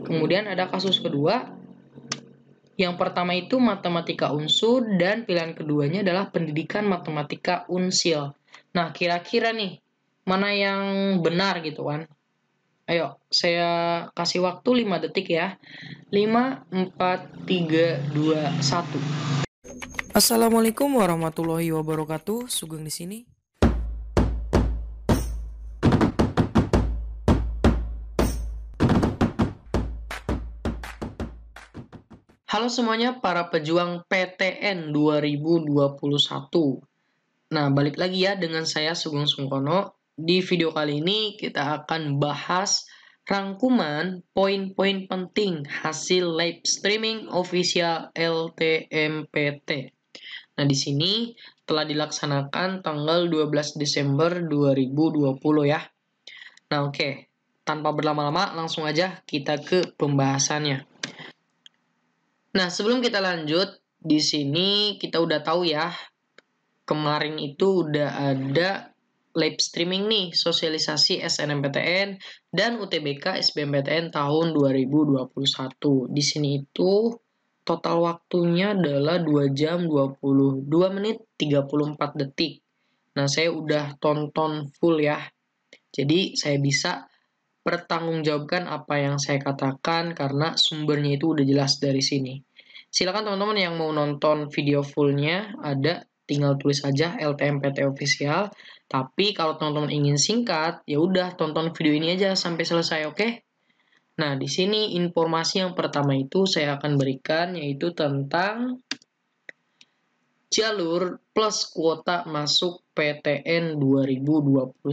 Kemudian ada kasus kedua. Yang pertama itu matematika unsur dan pilihan keduanya adalah pendidikan matematika unsil. Nah, kira-kira nih, mana yang benar gitu kan? Ayo, saya kasih waktu 5 detik ya. 5, 4, 3, 2, 1. Assalamualaikum warahmatullahi wabarakatuh. Sugeng di sini. Halo semuanya para pejuang PTN 2021. Nah, balik lagi ya dengan saya Sugeng Sungkono. Di video kali ini kita akan bahas rangkuman poin-poin penting hasil live streaming official LTMPT. Nah, di sini telah dilaksanakan tanggal 12 Desember 2020 ya. Nah, oke. Tanpa berlama-lama langsung aja kita ke pembahasannya. Nah, sebelum kita lanjut, di sini kita udah tahu ya, kemarin itu udah ada live streaming nih, sosialisasi SNMPTN dan UTBK SBMPTN tahun 2021. Di sini itu total waktunya adalah 2 jam 22 menit 34 detik. Nah, saya udah tonton full ya. Jadi, saya bisa pertanggungjawabkan apa yang saya katakan karena sumbernya itu udah jelas dari sini. Silakan teman-teman yang mau nonton video fullnya ada, tinggal tulis aja LTMPT official. Tapi kalau teman-teman ingin singkat, ya udah tonton video ini aja sampai selesai, oke? Nah, di sini informasi yang pertama itu saya akan berikan yaitu tentang jalur plus kuota masuk PTN 2021.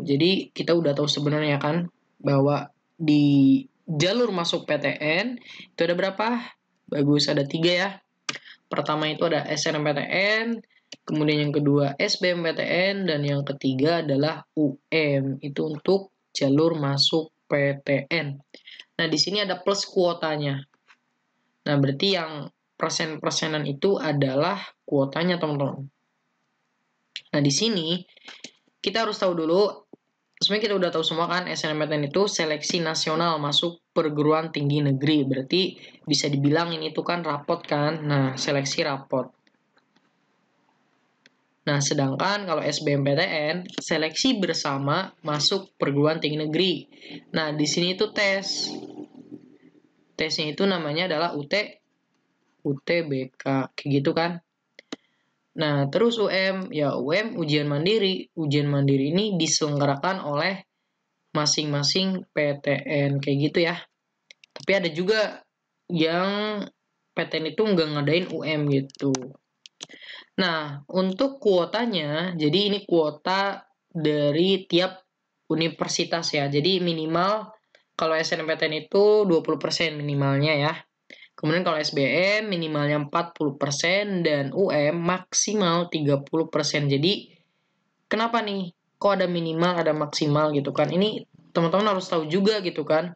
Jadi kita udah tahu sebenarnya kan bahwa di jalur masuk PTN itu ada berapa? Bagus, ada 3 ya. Pertama itu ada SNMPTN, kemudian yang kedua SBMPTN, dan yang ketiga adalah UM. Itu untuk jalur masuk PTN. Nah, di sini ada plus kuotanya. Nah, berarti yang persen-persenan itu adalah kuotanya, teman-teman. Nah, di sini kita harus tahu dulu, sebenarnya kita udah tahu semua kan, SNMPTN itu seleksi nasional masuk perguruan tinggi negeri. Berarti bisa dibilang ini tuh kan rapot kan. Nah, seleksi rapot. Nah, sedangkan kalau SBMPTN, seleksi bersama masuk perguruan tinggi negeri. Nah, di sini itu tes. Tesnya itu namanya adalah UTBK, kayak gitu kan. Nah, terus UM, ya UM ujian mandiri. Ujian mandiri ini diselenggarakan oleh masing-masing PTN, kayak gitu ya. Tapi ada juga yang PTN itu nggak ngadain UM gitu. Nah, untuk kuotanya, jadi ini kuota dari tiap universitas ya. Jadi minimal kalau SNMPTN itu 20% minimalnya ya. Kemudian kalau SBM minimalnya 40% dan UM maksimal 30%. Jadi kenapa nih? Kok ada minimal, ada maksimal gitu kan? Ini teman-teman harus tahu juga gitu kan.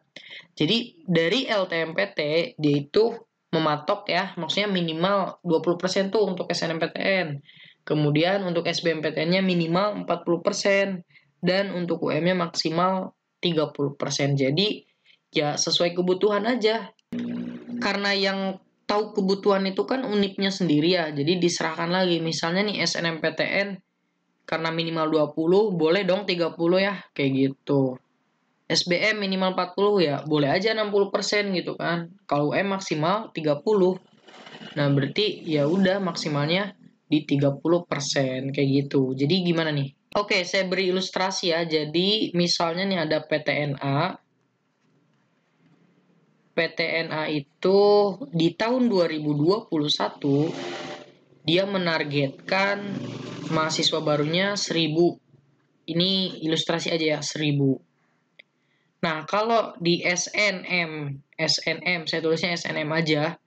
Jadi dari LTMPT dia itu mematok ya, maksudnya minimal 20% tuh untuk SNMPTN. Kemudian untuk SBMPTN-nya minimal 40% dan untuk UM-nya maksimal 30%. Jadi ya sesuai kebutuhan aja. Karena yang tahu kebutuhan itu kan unipnya sendiri ya. Jadi diserahkan lagi. Misalnya nih SNMPTN karena minimal 20, boleh dong 30 ya, kayak gitu. SBM minimal 40 ya, boleh aja 60% gitu kan. Kalau UM maksimal 30. Nah, berarti ya udah maksimalnya di 30% kayak gitu. Jadi gimana nih? Oke, saya beri ilustrasi ya. Jadi misalnya nih ada PTNA. PTNA itu di tahun 2021 dia menargetkan mahasiswa barunya 1000. Ini ilustrasi aja ya, 1000. Nah, kalau di SNM, saya tulisnya SNM aja,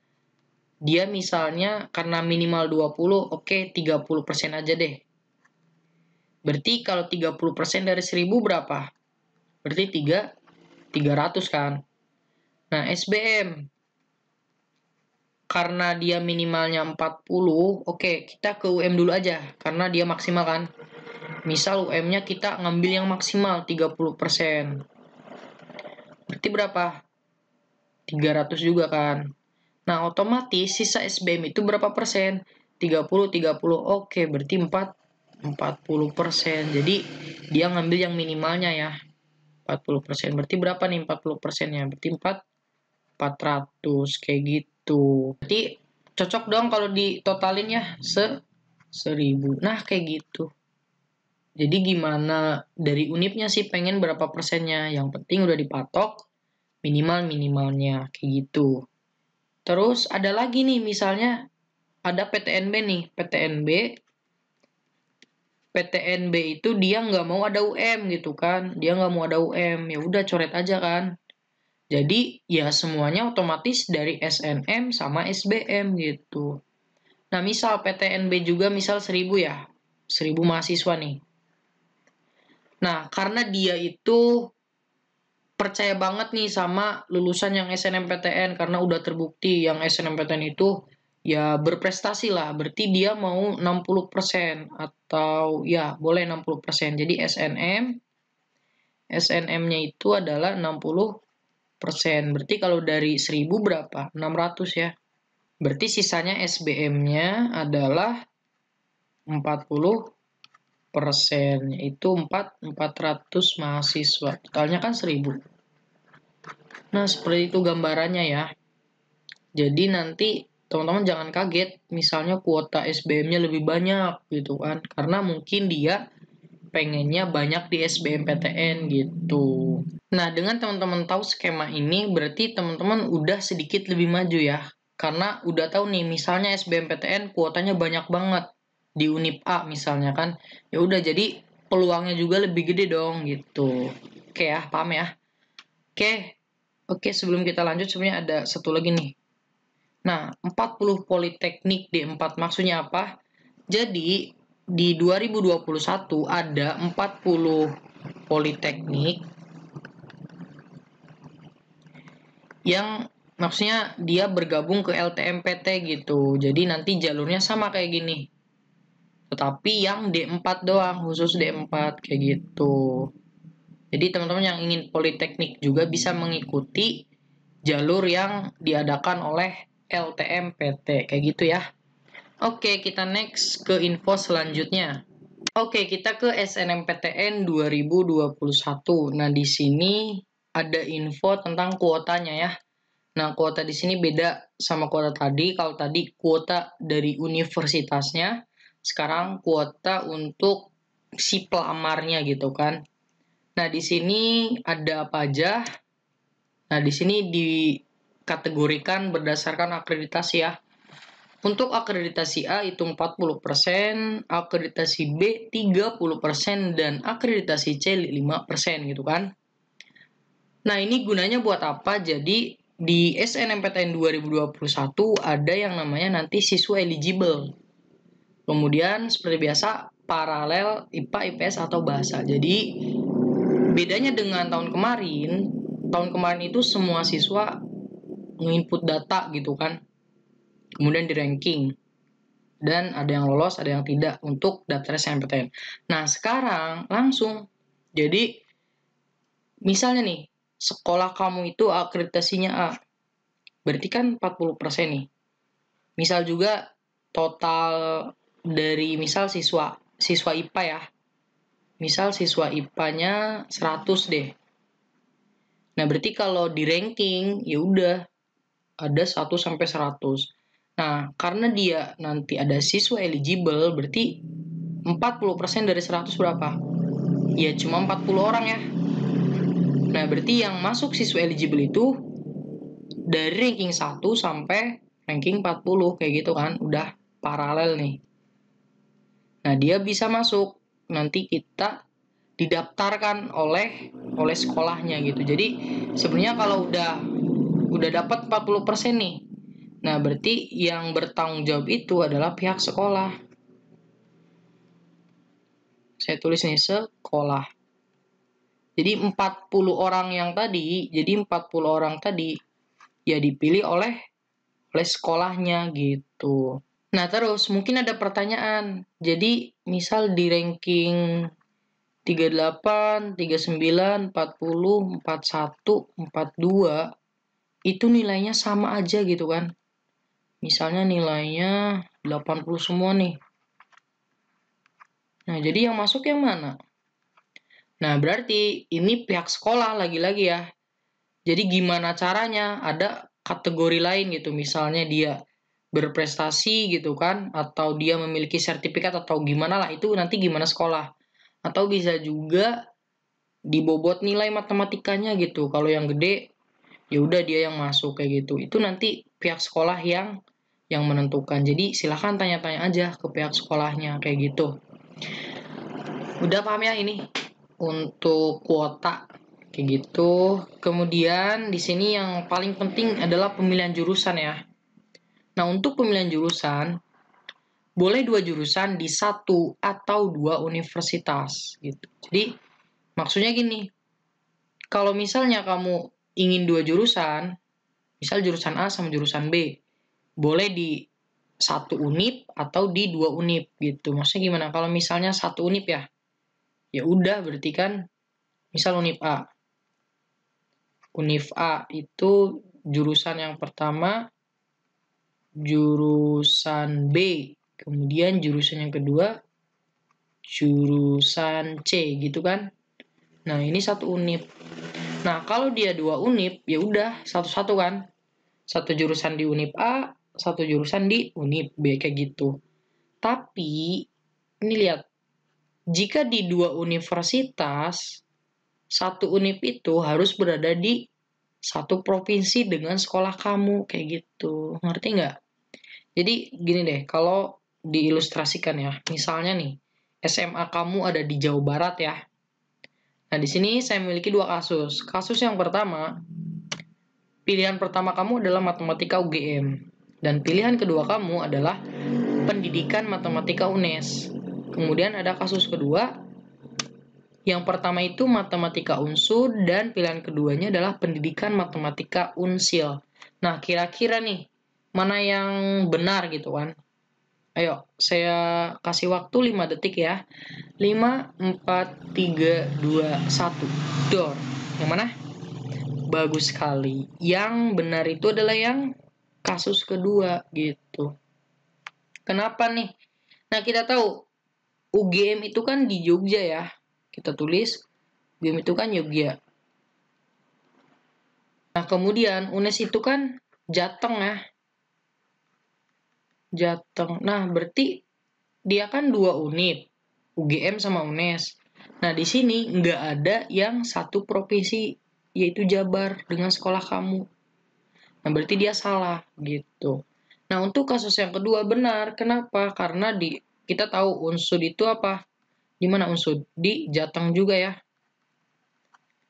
dia misalnya karena minimal 20, oke 30% aja deh. Berarti kalau 30% dari 1000 berapa? Berarti 300 kan? Nah, SBM, karena dia minimalnya 40, oke kita ke UM dulu aja, karena dia maksimal kan? Misal UM-nya kita ngambil yang maksimal 30%. Berarti berapa? 300 juga kan. Nah, otomatis sisa SBM itu berapa persen? 30. Oke, berarti 40%. Jadi, dia ngambil yang minimalnya ya. 40%. Berarti berapa nih 40%-nya? Berarti 400 kayak gitu. Berarti cocok dong kalau ditotalin ya 1000. Nah, kayak gitu. Jadi gimana dari unipnya sih pengen berapa persennya? Yang penting udah dipatok minimalnya kayak gitu. Terus ada lagi nih misalnya ada PTNB nih, PTNB itu dia nggak mau ada UM gitu kan, dia nggak mau ada UM, ya udah coret aja kan. Jadi ya semuanya otomatis dari SNM sama SBM gitu. Nah misal PTNB juga misal 1000 ya, 1000 mahasiswa nih. Nah karena dia itu percaya banget nih sama lulusan yang SNMPTN karena udah terbukti yang SNMPTN itu ya berprestasi lah. Berarti dia mau 60% atau ya boleh 60%. Jadi SNM-nya itu adalah 60%. Berarti kalau dari 1000 berapa? 600 ya. Berarti sisanya SBM-nya adalah 40%, yaitu 400 mahasiswa. Totalnya kan 1000. Nah, seperti itu gambarannya ya. Jadi nanti teman-teman jangan kaget misalnya kuota SBM-nya lebih banyak gitu kan. Karena mungkin dia pengennya banyak di SBMPTN gitu. Nah, dengan teman-teman tahu skema ini berarti teman-teman udah sedikit lebih maju ya. Karena udah tahu nih misalnya SBMPTN kuotanya banyak banget di Unip A misalnya kan. Ya udah jadi peluangnya juga lebih gede dong gitu. Oke ya, paham ya? Oke. Oke, sebelum kita lanjut sebenarnya ada satu lagi nih. Nah, 40 politeknik D4 maksudnya apa? Jadi, di 2021 ada 40 politeknik yang maksudnya dia bergabung ke LTMPT gitu. Jadi nanti jalurnya sama kayak gini. Tetapi yang D4 doang, khusus D4 kayak gitu. Jadi teman-teman yang ingin politeknik juga bisa mengikuti jalur yang diadakan oleh LTMPT kayak gitu ya. Oke, kita next ke info selanjutnya. Oke, kita ke SNMPTN 2021. Nah, di sini ada info tentang kuotanya ya. Nah, kuota di sini beda sama kuota tadi. Kalau tadi kuota dari universitasnya, sekarang kuota untuk si pelamarnya gitu kan. Nah, di sini ada apa aja? Nah, di sini dikategorikan berdasarkan akreditasi ya. Untuk akreditasi A itu 40%, akreditasi B 30%, dan akreditasi C 5% gitu kan. Nah, ini gunanya buat apa? Jadi, di SNMPTN 2021 ada yang namanya nanti siswa eligible. Kemudian, seperti biasa, paralel IPA, IPS, atau bahasa. Jadi, bedanya dengan tahun kemarin itu semua siswa nge-input data gitu kan. Kemudian di ranking. Dan ada yang lolos, ada yang tidak untuk daftar SNMPTN. Nah, sekarang langsung. Jadi, misalnya nih, sekolah kamu itu akreditasinya A. Berarti kan 40% nih. Misal juga total dari misal siswa IPA ya. Misal siswa IPA-nya 100 deh. Nah, berarti kalau di ranking ya udah ada 1 sampai 100. Nah, karena dia nanti ada siswa eligible, berarti 40% dari 100 berapa? Ya cuma 40 orang ya. Nah, berarti yang masuk siswa eligible itu dari ranking 1 sampai ranking 40 kayak gitu kan. Udah paralel nih. Nah, dia bisa masuk. Nanti kita didaftarkan oleh sekolahnya gitu. Jadi sebenarnya kalau udah dapat 40% nih. Nah, berarti yang bertanggung jawab itu adalah pihak sekolah. Saya tulis nih sekolah. Jadi 40 orang tadi ya dipilih oleh sekolahnya gitu. Nah, terus mungkin ada pertanyaan. Jadi, misal di ranking 38, 39, 40, 41, 42 itu nilainya sama aja gitu kan. Misalnya nilainya 80 semua nih. Nah, jadi yang masuk yang mana? Nah, berarti ini pihak sekolah lagi-lagi ya. Jadi gimana caranya? Ada kategori lain gitu. Misalnya dia berprestasi gitu kan, atau dia memiliki sertifikat atau gimana lah, itu nanti gimana sekolah. Atau bisa juga dibobot nilai matematikanya gitu. Kalau yang gede, ya udah dia yang masuk kayak gitu. Itu nanti pihak sekolah yang menentukan. Jadi silahkan tanya-tanya aja ke pihak sekolahnya kayak gitu. Udah paham ya ini untuk kuota kayak gitu. Kemudian di sini yang paling penting adalah pemilihan jurusan ya. Nah, untuk pemilihan jurusan boleh 2 jurusan di 1 atau 2 universitas gitu. Jadi maksudnya gini, kalau misalnya kamu ingin 2 jurusan, misal jurusan A sama jurusan B, boleh di 1 univ atau di 2 univ gitu. Maksudnya gimana? Kalau misalnya 1 univ ya, ya udah berarti kan misal univ A. Univ A itu jurusan yang pertama, jurusan B, kemudian jurusan yang kedua, jurusan C gitu kan. Nah, ini 1 univ. Nah, kalau dia 2 univ, ya udah satu-satu kan. Satu jurusan di univ A, satu jurusan di univ B kayak gitu. Tapi ini lihat, jika di 2 universitas, 1 univ itu harus berada di satu provinsi dengan sekolah kamu kayak gitu. Ngerti nggak? Jadi gini deh, kalau diilustrasikan ya, misalnya nih, SMA kamu ada di Jawa Barat ya. Nah, di sini saya memiliki 2 kasus. Kasus yang pertama, pilihan pertama kamu adalah matematika UGM. Dan pilihan kedua kamu adalah pendidikan matematika UNES. Kemudian ada kasus kedua, yang pertama itu matematika unsur dan pilihan keduanya adalah pendidikan matematika unsil. Nah, kira-kira nih, mana yang benar gitu kan? Ayo, saya kasih waktu 5 detik ya. 5, 4, 3, 2, 1. Door. Yang mana? Bagus sekali. Yang benar itu adalah yang kasus kedua gitu. Kenapa nih? Nah, kita tahu UGM itu kan di Jogja ya. Kita tulis UGM itu kan Jogja. Nah, kemudian UNES itu kan Jateng ya. Jateng. Nah, berarti dia kan 2 univ. UGM sama UNES. Nah, di sini nggak ada yang satu provinsi, yaitu Jabar dengan sekolah kamu. Nah, berarti dia salah gitu. Nah, untuk kasus yang kedua benar. Kenapa? Karena kita tahu unsur itu apa? Di mana unsur? Di Jateng juga ya.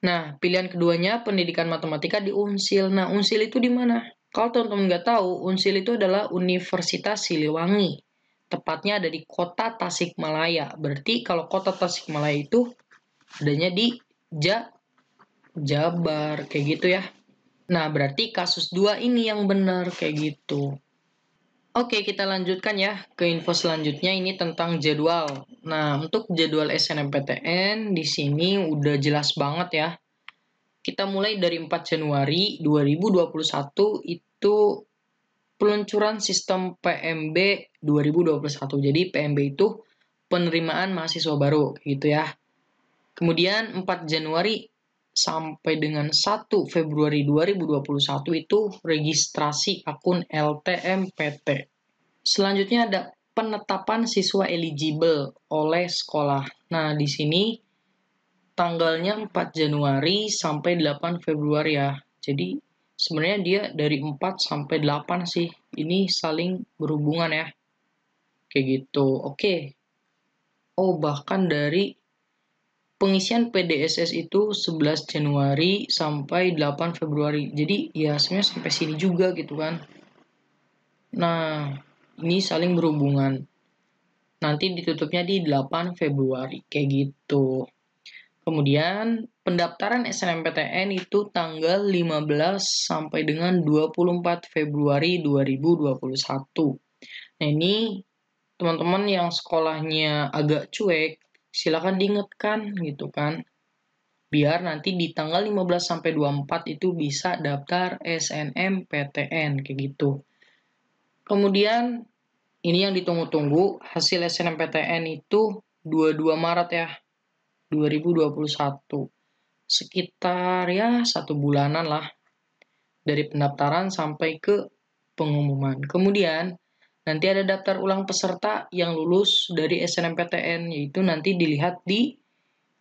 Nah, pilihan keduanya pendidikan matematika di Unsil. Nah, Unsil itu di mana? Kalau teman-teman nggak tahu, Unsil itu adalah Universitas Siliwangi. Tepatnya ada di kota Tasikmalaya. Berarti kalau kota Tasikmalaya itu adanya di Jabar, kayak gitu ya. Nah, berarti kasus 2 ini yang benar, kayak gitu. Oke, kita lanjutkan ya ke info selanjutnya, ini tentang jadwal. Nah, untuk jadwal SNMPTN di sini udah jelas banget ya. Kita mulai dari 4 Januari 2021 itu peluncuran sistem PMB 2021. Jadi PMB itu penerimaan mahasiswa baru gitu ya. Kemudian 4 Januari sampai dengan 1 Februari 2021 itu registrasi akun LTMPT. Selanjutnya ada penetapan siswa eligible oleh sekolah. Nah, di sini tanggalnya 4 Januari sampai 8 Februari ya. Jadi sebenarnya dia dari 4 sampai 8 sih. Ini saling berhubungan ya. Kayak gitu. Oke. Oh, bahkan dari pengisian PDSS itu 11 Januari sampai 8 Februari. Jadi ya sebenarnya sampai sini juga gitu kan. Nah, ini saling berhubungan. Nanti ditutupnya di 8 Februari. Kayak gitu. Kemudian pendaftaran SNMPTN itu tanggal 15 sampai dengan 24 Februari 2021. Nah, ini teman-teman yang sekolahnya agak cuek, silakan diingatkan gitu kan. biar nanti di tanggal 15 sampai 24 itu bisa daftar SNMPTN kayak gitu. Kemudian ini yang ditunggu-tunggu, hasil SNMPTN itu 22 Maret ya, 2021. Sekitar ya 1 bulanan lah dari pendaftaran sampai ke pengumuman. Kemudian nanti ada daftar ulang peserta yang lulus dari SNMPTN, yaitu nanti dilihat di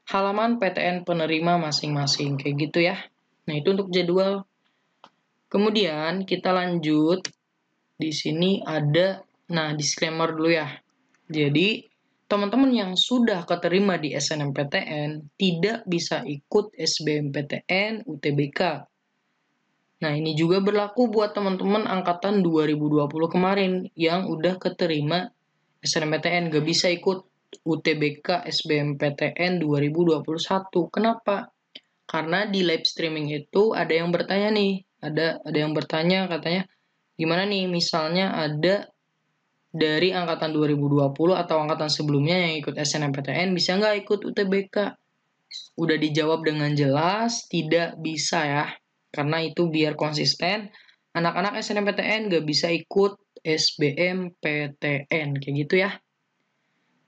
halaman PTN penerima masing-masing kayak gitu ya. Nah, itu untuk jadwal. Kemudian kita lanjut. Di sini ada disclaimer dulu ya. Jadi, teman-teman yang sudah keterima di SNMPTN tidak bisa ikut SBMPTN UTBK. Nah, ini juga berlaku buat teman-teman angkatan 2020 kemarin yang udah keterima SNMPTN, gak bisa ikut UTBK SBMPTN 2021. Kenapa? Karena di live streaming itu ada yang bertanya nih, ada yang bertanya katanya, gimana nih misalnya ada dari angkatan 2020 atau angkatan sebelumnya yang ikut SNMPTN bisa nggak ikut UTBK? Udah dijawab dengan jelas, tidak bisa ya. Karena itu biar konsisten, anak-anak SNMPTN nggak bisa ikut SBMPTN, kayak gitu ya.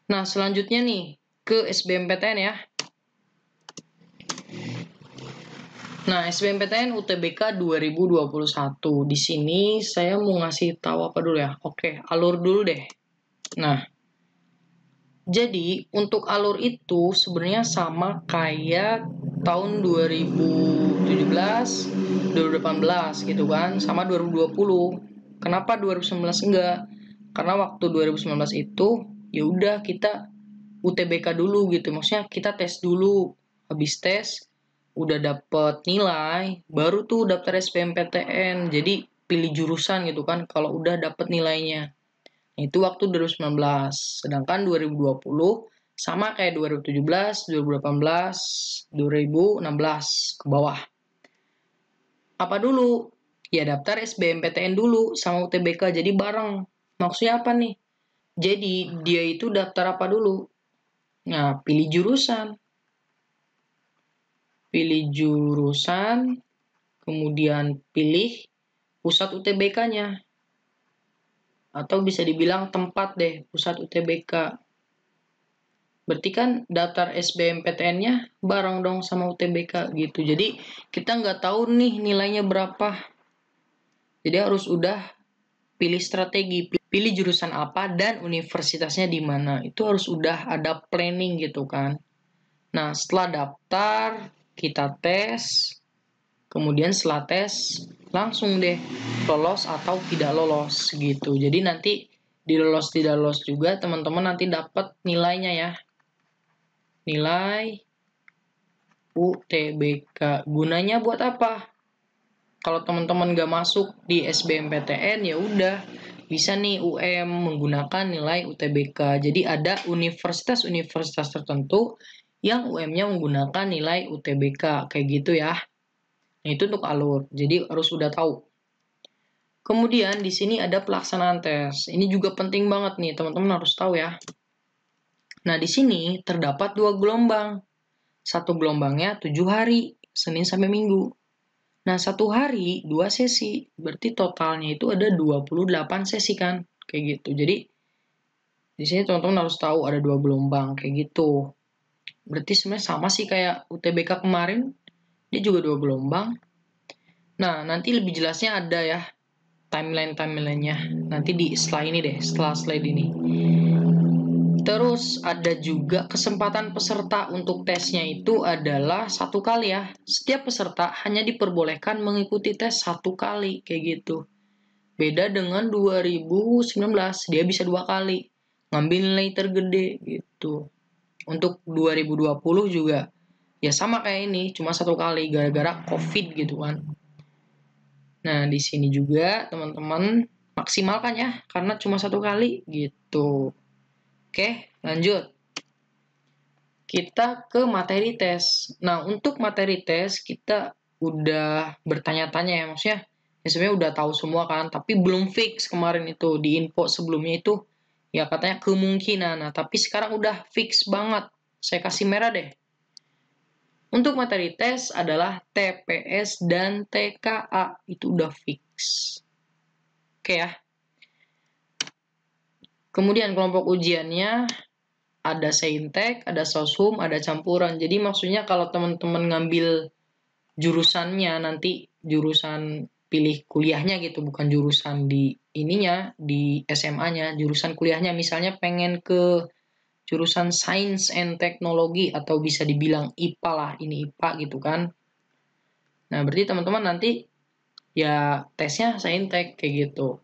Nah, selanjutnya nih, ke SBMPTN ya. Nah, SBMPTN UTBK 2021. Di sini saya mau ngasih tahu apa dulu ya? Oke, alur dulu deh. Nah, jadi untuk alur itu sebenarnya sama kayak tahun 2017, 2018 gitu kan, sama 2020. Kenapa 2019 enggak? Karena waktu 2019 itu ya udah kita UTBK dulu gitu. Maksudnya kita tes dulu. Habis tes udah dapet nilai, baru tuh daftar SBMPTN. Jadi pilih jurusan gitu kan kalau udah dapet nilainya. Itu waktu 2019. Sedangkan 2020 sama kayak 2017, 2018, 2016 ke bawah. Apa dulu? Ya daftar SBMPTN dulu sama UTBK jadi bareng. Maksudnya apa nih? Jadi dia itu daftar apa dulu? Nah, pilih jurusan. Pilih jurusan, kemudian pilih pusat UTBK-nya. Atau bisa dibilang tempat deh, pusat UTBK. Berarti kan daftar SBMPTN-nya bareng dong sama UTBK gitu. Jadi kita nggak tahu nih nilainya berapa. Jadi harus udah pilih strategi, pilih jurusan apa dan universitasnya di mana. Itu harus udah ada planning gitu kan. Nah, setelah daftar, kita tes, kemudian setelah tes, langsung deh lolos atau tidak lolos gitu. Jadi nanti di lolos tidak lolos juga teman-teman nanti dapat nilainya ya. Nilai UTBK. Gunanya buat apa? Kalau teman-teman nggak masuk di SBMPTN ya udah bisa nih UM menggunakan nilai UTBK. Jadi ada universitas-universitas tertentu yang UM-nya menggunakan nilai UTBK kayak gitu ya. Nah, itu untuk alur. Jadi harus udah tahu. Kemudian di sini ada pelaksanaan tes. Ini juga penting banget nih, teman-teman harus tahu ya. Nah, di sini terdapat 2 gelombang. Satu gelombangnya 7 hari, Senin sampai Minggu. Nah, 1 hari 2 sesi. Berarti totalnya itu ada 28 sesi kan? Kayak gitu. Jadi di sini teman-teman harus tahu ada 2 gelombang kayak gitu. Berarti sebenarnya sama sih kayak UTBK kemarin. Dia juga 2 gelombang. Nah, nanti lebih jelasnya ada ya timeline-nya. Nanti setelah ini deh, setelah slide ini. Terus ada juga kesempatan peserta untuk tesnya itu adalah 1 kali ya. Setiap peserta hanya diperbolehkan mengikuti tes 1 kali kayak gitu. Beda dengan 2019, dia bisa 2 kali ngambil nilai tergede gitu. Untuk 2020 juga ya sama kayak ini, cuma 1 kali gara-gara COVID gitu kan. Nah, di sini juga teman-teman maksimalkan ya, karena cuma 1 kali gitu. Oke, lanjut. Kita ke materi tes. Nah, untuk materi tes kita udah bertanya-tanya ya, maksudnya ya sebenarnya udah tahu semua kan, tapi belum fix kemarin itu di info sebelumnya itu ya katanya kemungkinan. Nah, tapi sekarang udah fix banget. Saya kasih merah deh. Untuk materi tes adalah TPS dan TKA. Itu udah fix. Oke ya. Kemudian kelompok ujiannya ada saintek, ada sosum, ada campuran. Jadi maksudnya kalau teman-teman ngambil jurusannya nanti jurusan pilih kuliahnya gitu, bukan jurusan di ininya, di SMA-nya, jurusan kuliahnya misalnya pengen ke jurusan Science and Technology atau bisa dibilang IPA lah, ini IPA gitu kan. Nah, berarti teman-teman nanti ya tesnya saintek kayak gitu.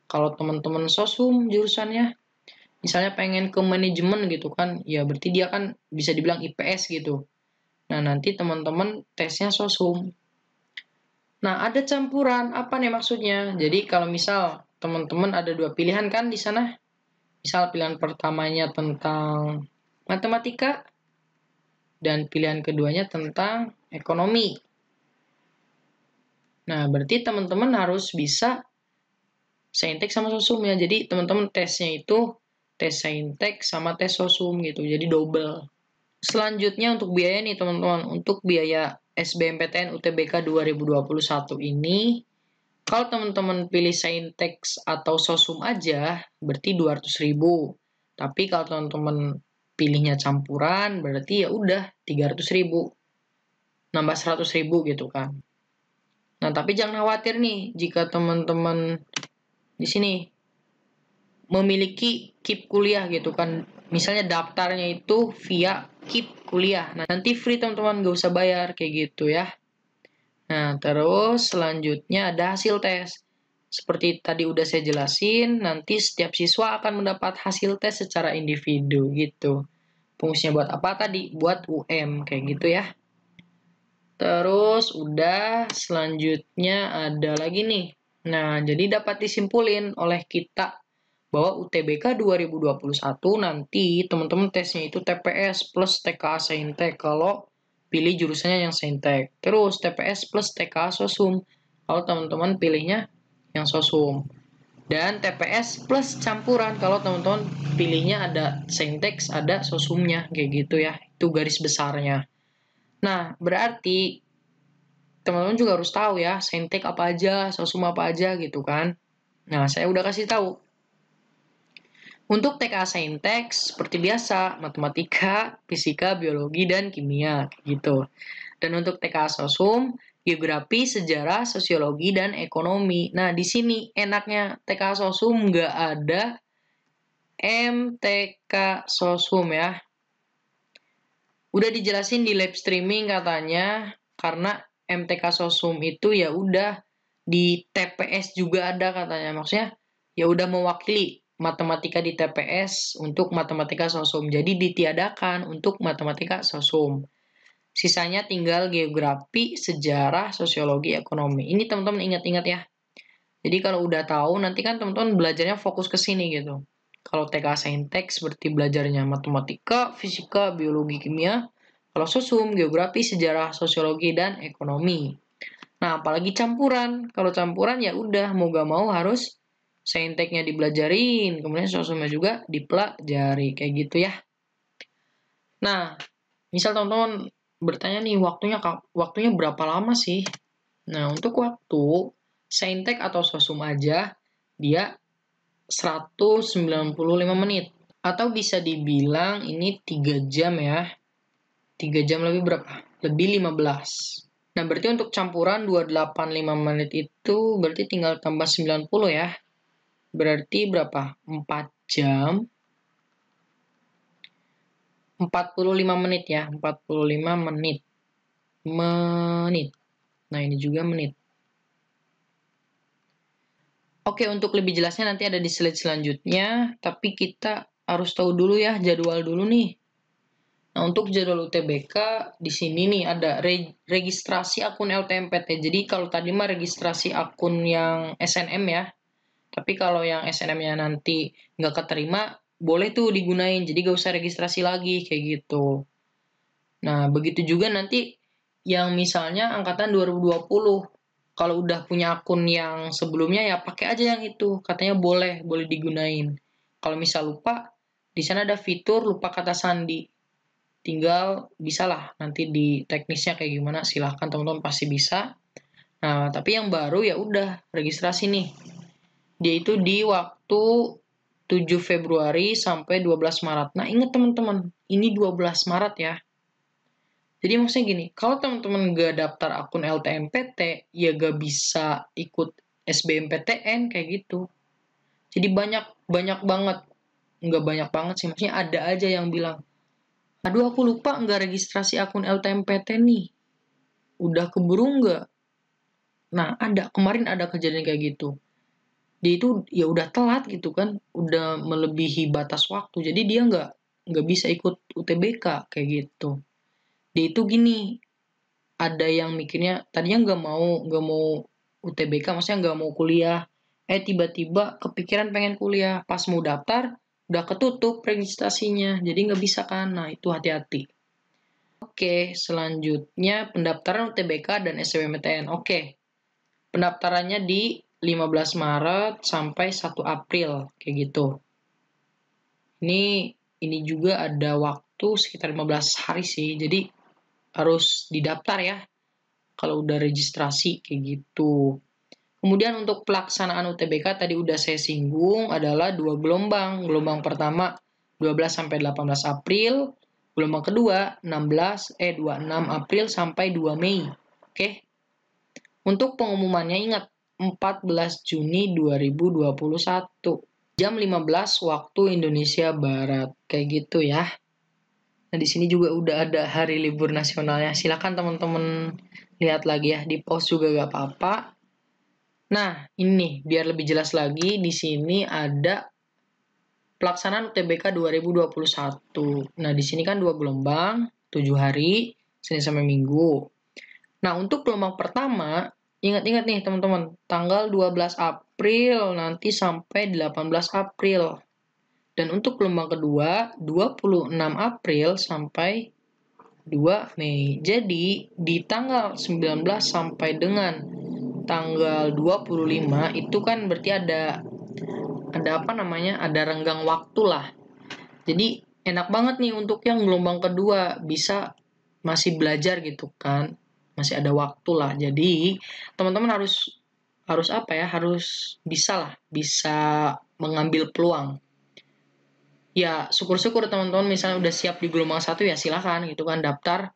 Kalau teman-teman sosum jurusannya misalnya pengen ke manajemen gitu kan, ya berarti dia kan bisa dibilang IPS gitu. Nah, nanti teman-teman tesnya sosum. Nah, ada campuran. Apa nih maksudnya? Jadi kalau misal teman-teman ada dua pilihan kan di sana. Misal pilihan pertamanya tentang matematika dan pilihan keduanya tentang ekonomi. Nah, berarti teman-teman harus bisa saintek sama sosum ya. Jadi teman-teman tesnya itu tes saintek sama tes sosum gitu. Jadi double. Selanjutnya untuk biaya nih teman-teman. Untuk biaya SBMPTN UTBK 2021 ini, kalau teman-teman pilih saintek atau sosum aja, berarti 200.000. Tapi kalau teman-teman pilihnya campuran, berarti ya udah 300.000. Nambah 100.000 gitu kan. Nah, tapi jangan khawatir nih jika teman-teman di sini memiliki KIP kuliah gitu kan. Misalnya daftarnya itu via KIP kuliah. Nah, nanti free teman-teman, gak usah bayar kayak gitu ya. Nah, terus selanjutnya ada hasil tes. Seperti tadi udah saya jelasin, nanti setiap siswa akan mendapat hasil tes secara individu gitu. Fungsinya buat apa tadi? Buat UM kayak gitu ya. Terus udah selanjutnya ada lagi nih. Nah, jadi dapat disimpulin oleh kita bahwa UTBK 2021 nanti teman-teman tesnya itu TPS plus TKA Saintek kalau pilih jurusannya yang Saintek. Terus TPS plus TKA Sosum kalau teman-teman pilihnya yang Sosum. Dan TPS plus campuran kalau teman-teman pilihnya ada Saintek, ada Sosumnya kayak gitu ya. Itu garis besarnya. Nah, berarti teman-teman juga harus tahu ya, saintek apa aja, sosum apa aja gitu kan. Nah, saya udah kasih tahu. Untuk TK Saintek seperti biasa, matematika, fisika, biologi, dan kimia gitu. Dan untuk TK Sosum, geografi, sejarah, sosiologi, dan ekonomi. Nah, di sini enaknya TK Sosum nggak ada MTK Sosum ya. Udah dijelasin di live streaming katanya, karena MTK Sosum itu ya udah di TPS juga ada katanya. Maksudnya ya udah mewakili matematika di TPS untuk matematika sosum. Jadi ditiadakan untuk matematika sosum. Sisanya tinggal geografi, sejarah, sosiologi, ekonomi. Ini teman-teman ingat-ingat ya. Jadi kalau udah tahu nanti kan teman-teman belajarnya fokus ke sini gitu. Kalau TK Saintek seperti belajarnya matematika, fisika, biologi, kimia. Kalau sosum, geografi, sejarah, sosiologi, dan ekonomi. Nah, apalagi campuran. Kalau campuran ya udah mau gak mau harus sainteknya dibelajarin, kemudian sosumnya juga dipelajari kayak gitu ya. Nah, misal teman-teman bertanya nih waktunya berapa lama sih? Nah, untuk waktu saintek atau sosum aja dia 195 menit atau bisa dibilang ini 3 jam ya. 3 jam lebih berapa? Lebih 15. Nah, berarti untuk campuran 285 menit itu berarti tinggal tambah 90 ya. Berarti berapa? 4 jam 45 menit ya. 45 menit. Nah, ini juga menit. Oke, untuk lebih jelasnya nanti ada di slide selanjutnya. Tapi kita harus tahu dulu ya jadwal dulu nih. Nah, untuk jadwal UTBK di sini nih ada registrasi akun LTMPT. Jadi kalau tadi mah registrasi akun yang SNM ya. Tapi kalau yang SNM-nya nanti nggak keterima, boleh tuh digunain. Jadi nggak usah registrasi lagi kayak gitu. Nah, begitu juga nanti yang misalnya angkatan 2020. Kalau udah punya akun yang sebelumnya ya pakai aja yang itu. Katanya boleh digunain. Kalau misal lupa, di sana ada fitur lupa kata sandi. tinggal bisalah nanti di teknisnya kayak gimana, silahkan teman-teman pasti bisa. Nah, tapi yang baru ya udah registrasi nih. Dia itu di waktu 7 Februari sampai 12 Maret. Nah, ingat teman-teman, ini 12 Maret ya. Jadi maksudnya gini, kalau teman-teman gak daftar akun LTMPT, ya gak bisa ikut SBMPTN kayak gitu. Jadi banyak banget, nggak banyak banget sih, maksudnya ada aja yang bilang, aduh aku lupa nggak registrasi akun LTMPT nih, udah keburu nggak? Nah kemarin ada kejadian kayak gitu. Dia itu ya udah telat gitu kan, udah melebihi batas waktu, jadi dia nggak bisa ikut UTBK kayak gitu. Dia itu gini, ada yang mikirnya tadinya nggak mau UTBK, maksudnya nggak mau kuliah, tiba-tiba kepikiran pengen kuliah, pas mau daftar udah ketutup registrasinya, jadi nggak bisa kan. Nah itu hati-hati. Oke, selanjutnya pendaftaran UTBK dan SBMPTN. Oke, pendaftarannya di 15 Maret sampai 1 April kayak gitu. Ini juga ada waktu sekitar 15 hari sih, jadi harus didaftar ya kalau udah registrasi kayak gitu. Kemudian untuk pelaksanaan UTBK tadi udah saya singgung adalah 2 gelombang. Gelombang pertama 12 sampai 18 April, gelombang kedua 26 April sampai 2 Mei. Oke. Untuk pengumumannya ingat 14 Juni 2021. Jam 15 waktu Indonesia Barat. Kayak gitu ya. Nah, di sini juga udah ada hari libur nasionalnya. Silakan teman-teman lihat lagi ya, di post juga gak apa-apa. Nah, ini biar lebih jelas lagi, di sini ada pelaksanaan UTBK 2021. Nah, di sini kan 2 gelombang, 7 hari, Senin sampai Minggu. Nah, untuk gelombang pertama, ingat-ingat nih teman-teman, tanggal 12 April nanti sampai 18 April. Dan untuk gelombang kedua, 26 April sampai 2 Mei. Jadi, di tanggal 19 sampai dengan tanggal 25 itu kan berarti ada apa namanya? Ada renggang waktu lah. Jadi, enak banget nih untuk yang gelombang kedua, bisa masih belajar gitu kan. Masih ada waktu lah. Jadi, teman-teman harus apa ya? Harus bisa mengambil peluang. Ya, syukur-syukur teman-teman misalnya udah siap di gelombang 1 ya silahkan gitu kan daftar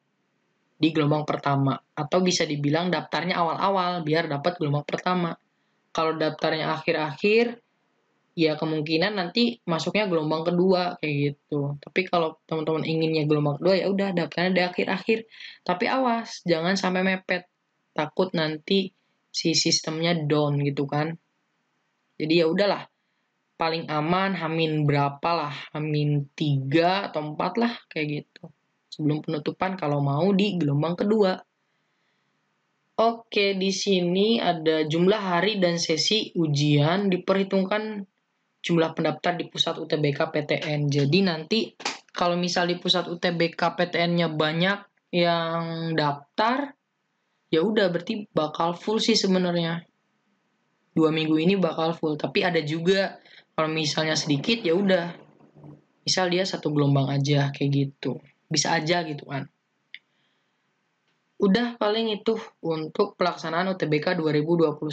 di gelombang pertama. Atau bisa dibilang daftarnya awal-awal biar dapat gelombang pertama. Kalau daftarnya akhir-akhir, ya kemungkinan nanti masuknya gelombang kedua kayak gitu. Tapi kalau teman-teman inginnya gelombang kedua ya udah daftarnya di akhir-akhir. Tapi awas, jangan sampai mepet. Takut nanti si sistemnya down gitu kan. Jadi ya udahlah, paling aman Hamin berapa lah, Hamin 3 atau 4 lah kayak gitu. Sebelum penutupan kalau mau di gelombang kedua. Oke, di sini ada jumlah hari dan sesi ujian diperhitungkan jumlah pendaftar di pusat UTBK PTN. Jadi nanti kalau misal di pusat UTBK PTN-nya banyak yang daftar, ya udah berarti bakal full sih sebenarnya. 2 minggu ini bakal full. Tapi ada juga kalau misalnya sedikit ya udah. Misal dia 1 gelombang aja kayak gitu. Bisa aja gitu kan. Udah paling itu untuk pelaksanaan UTBK 2021.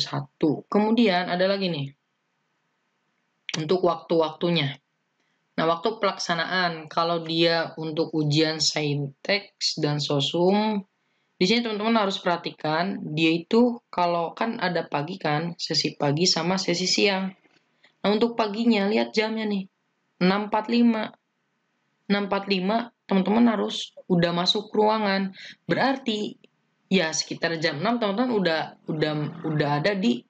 Kemudian ada lagi nih. Untuk waktu-waktunya. Nah, waktu pelaksanaan, kalau dia untuk ujian saintek dan sosum, di sini teman-teman harus perhatikan, dia itu kalau kan ada pagi kan, sesi pagi sama sesi siang. Nah, untuk paginya, lihat jamnya nih, 6.45. 6.45, teman-teman harus udah masuk ruangan. Berarti, ya sekitar jam 6, teman-teman udah ada di,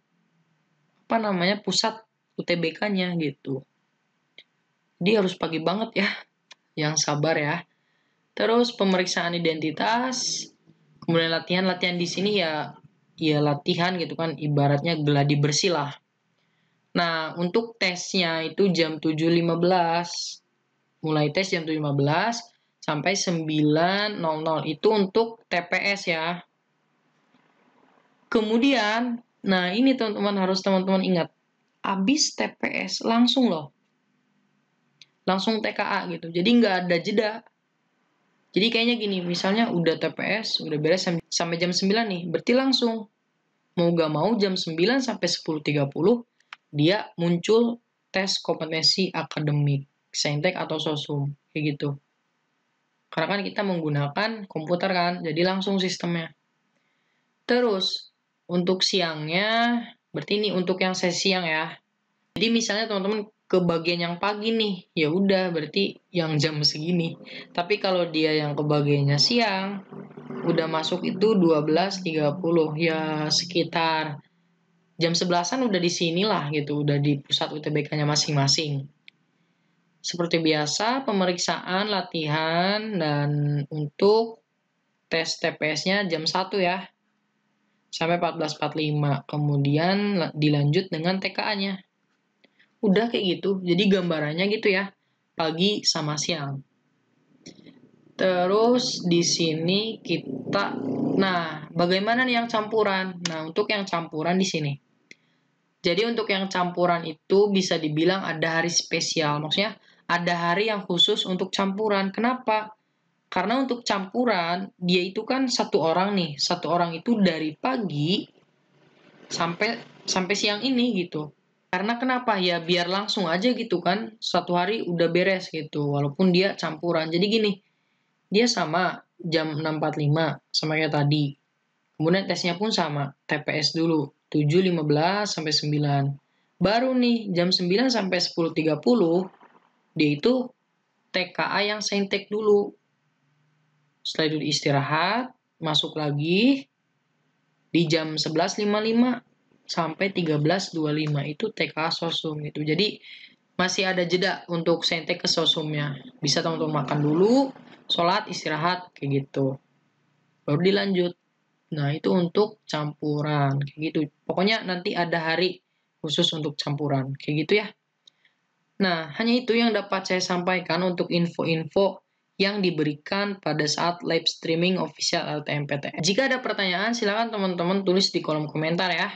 pusat UTBK-nya gitu. Dia harus pagi banget ya, yang sabar ya. Terus pemeriksaan identitas, kemudian latihan di sini ya latihan gitu kan, ibaratnya gladi bersih lah. Nah, untuk tesnya itu jam 7.15. Mulai tes jam 7.15 sampai 9.00 itu untuk TPS ya. Kemudian, nah ini teman-teman harus teman-teman ingat, habis TPS langsung loh. Langsung TKA gitu. Jadi nggak ada jeda. Jadi kayaknya gini, misalnya udah TPS, udah beres sampai jam 9 nih, berarti langsung mau gak mau jam 9 sampai 10.30 dia muncul tes kompetensi akademik, Saintek atau Sosum, kayak gitu. Karena kan kita menggunakan komputer kan, jadi langsung sistemnya. Terus, untuk siangnya, berarti ini untuk yang sesi siang ya. Jadi misalnya teman-teman ke bagian yang pagi nih, ya udah berarti yang jam segini. Tapi kalau dia yang ke bagiannya siang, udah masuk itu 12.30, ya sekitar jam 11-an udah di sinilah gitu, udah di pusat UTBK-nya masing-masing. Seperti biasa, pemeriksaan, latihan, dan untuk tes TPS-nya jam 1 ya, sampai 14.45. Kemudian dilanjut dengan TKA-nya. Udah kayak gitu, jadi gambarannya gitu ya, pagi sama siang. Terus di sini kita, nah bagaimana nih yang campuran? Nah untuk yang campuran di sini. Jadi untuk yang campuran itu bisa dibilang ada hari spesial, maksudnya ada hari yang khusus untuk campuran. Kenapa? Karena untuk campuran dia itu kan satu orang nih, satu orang itu dari pagi sampai siang ini gitu. Karena kenapa ya biar langsung aja gitu kan, satu hari udah beres gitu, walaupun dia campuran. Jadi gini, dia sama jam 6.45 sama kayak tadi. Kemudian tesnya pun sama, TPS dulu, 7.15 sampai 9. Baru nih jam 9 sampai 10.30 dia itu TKA yang saintek dulu. Setelah itu istirahat, masuk lagi di jam 11.55 sampai 13.25 itu TKA sosum gitu. Jadi masih ada jeda untuk saintek ke sosumnya. Bisa teman-teman makan dulu, sholat, istirahat, kayak gitu. Baru dilanjut. Nah, itu untuk campuran, kayak gitu. Pokoknya nanti ada hari khusus untuk campuran, kayak gitu ya. Nah, hanya itu yang dapat saya sampaikan untuk info-info yang diberikan pada saat live streaming official LTMPTN. Jika ada pertanyaan, silakan teman-teman tulis di kolom komentar ya.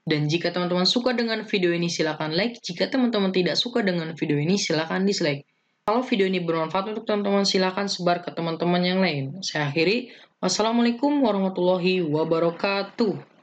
Dan jika teman-teman suka dengan video ini, silakan like. Jika teman-teman tidak suka dengan video ini, silakan dislike. Kalau video ini bermanfaat untuk teman-teman, silakan sebar ke teman-teman yang lain. Saya akhiri. Wassalamualaikum warahmatullahi wabarakatuh.